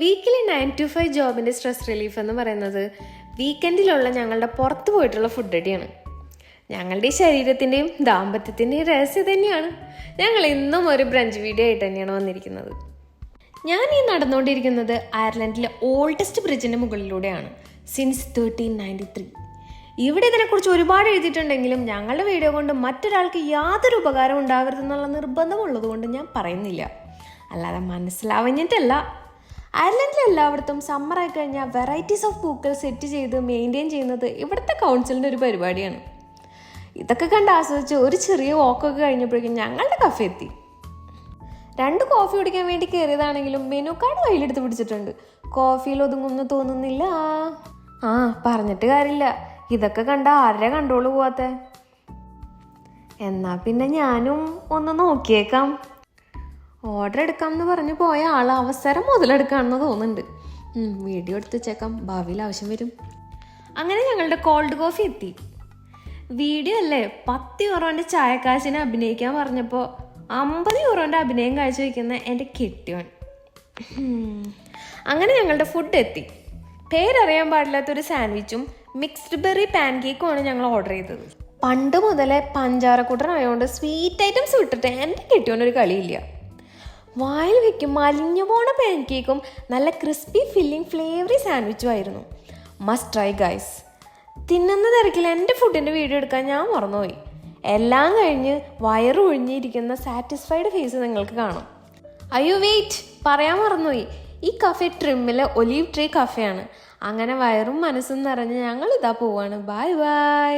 Weekly 9 to 5 ജോബിൻ്റെ stress relief എന്ന് പറയുന്നത് വീക്കെൻഡിലുള്ള ഞങ്ങളുടെ പുറത്ത് പോയിട്ടുള്ള ഫുഡ് അടിയാണ്. ഞങ്ങളുടെ ഈ ശരീരത്തിൻ്റെയും ദാമ്പത്യത്തിൻ്റെയും രഹസ്യം തന്നെയാണ്. ഞങ്ങൾ ഇന്നും ഒരു ബ്രഞ്ച് വീഡിയോ ആയിട്ട് തന്നെയാണ് വന്നിരിക്കുന്നത്. ഞാൻ ഈ നടന്നുകൊണ്ടിരിക്കുന്നത് അയർലൻഡിലെ ഓൾഡസ്റ്റ് ബ്രിഡ്ജിൻ്റെ മുകളിലൂടെയാണ്. സിൻസ് 1393. ഇവിടെ ഇതിനെക്കുറിച്ച് ഒരുപാട് എഴുതിയിട്ടുണ്ടെങ്കിലും ഞങ്ങളുടെ വീഡിയോ കൊണ്ട് മറ്റൊരാൾക്ക് യാതൊരു ഉപകാരം ഉണ്ടാവരുതെന്നുള്ള നിർബന്ധമുള്ളത് കൊണ്ട് ഞാൻ പറയുന്നില്ല. അല്ലാതെ മനസ്സിലാവഞ്ഞിട്ടല്ല. അയർലൻഡിൽ എല്ലായിടത്തും സമ്മറായി കഴിഞ്ഞാൽ വെറൈറ്റീസ് ഓഫ് പൂക്കൾ സെറ്റ് ചെയ്ത് മെയിൻറ്റെയിൻ ചെയ്യുന്നത് ഇവിടുത്തെ കൗൺസിലിൻ്റെ ഒരു പരിപാടിയാണ്. ഇതൊക്കെ കണ്ട് ആസ്വദിച്ച് ഒരു ചെറിയ വാക്കൊക്കെ കഴിഞ്ഞപ്പോഴേക്കും ഞങ്ങളുടെ കഫേ എത്തി. 2 കോഫി കുടിക്കാൻ വേണ്ടി കയറിയതാണെങ്കിലും മെനു കാർഡ് കയ്യിലെടുത്ത് പിടിച്ചിട്ടുണ്ട്. കോഫിയിൽ ഒതുങ്ങുമെന്ന് തോന്നുന്നില്ല. പറഞ്ഞിട്ട് കാര്യമില്ല, ഇതൊക്കെ കണ്ട ആരുടെ കൺട്രോള് പോവാത്ത. എന്നാ പിന്നെ ഞാനും ഒന്ന് നോക്കിയേക്കാം. ഓർഡർ എടുക്കാമെന്ന് പറഞ്ഞ് പോയ ആൾ അവസരം മുതലെടുക്കാമെന്ന് തോന്നുന്നുണ്ട്. വീഡിയോ എടുത്ത് വെച്ചേക്കാം, ഭാവിയിൽ ആവശ്യം വരും. അങ്ങനെ ഞങ്ങളുടെ കോൾഡ് കോഫി എത്തി. വീഡിയോ അല്ലേ 10 യൂറോൻ്റെ ചായക്കാശിനെ അഭിനയിക്കാൻ പറഞ്ഞപ്പോൾ 50 യൂറോൻ്റെ അഭിനയം കാഴ്ചവെക്കുന്ന എൻ്റെ കെട്ടിയോൻ. അങ്ങനെ ഞങ്ങളുടെ ഫുഡ് എത്തി. പേരറിയാൻ പാടില്ലാത്തൊരു സാൻഡ്വിച്ചും മിക്സ്ഡ് ബെറി പാൻ കേക്കുമാണ് ഞങ്ങൾ ഓർഡർ ചെയ്തത്. പണ്ട് മുതലേ പഞ്ചാരക്കൂട്ടനായതുകൊണ്ട് സ്വീറ്റ് ഐറ്റംസ് വിട്ടിട്ട് എൻ്റെ കെട്ടിയോനൊരു കളിയില്ല. വായിൽ വയ്ക്കും മലിഞ്ഞു പോണ പാൻ കേക്കും നല്ല ക്രിസ്പി ഫില്ലിങ് ഫ്ലേവറി സാൻഡ്വിച്ചും ആയിരുന്നു. Must try guys. തിന്നുന്ന തിരക്കിൽ എൻ്റെ ഫുഡിൻ്റെ വീഡിയോ എടുക്കാൻ ഞാൻ മറന്നുപോയി. എല്ലാം കഴിഞ്ഞ് വയറ് ഒഴിഞ്ഞിരിക്കുന്ന സാറ്റിസ്ഫൈഡ് ഫേസ് നിങ്ങൾക്ക് കാണാം. അയ്യോ വെയിറ്റ്, പറയാൻ മറന്നുപോയി. ഈ കഫേ ട്രിമ്മിലെ ഒലീവ് ട്രീ കഫേയാണ്. അങ്ങനെ വയറും മനസ്സും നിറഞ്ഞ് ഞങ്ങൾ ഇതാ പോവാണ്. Bye bye.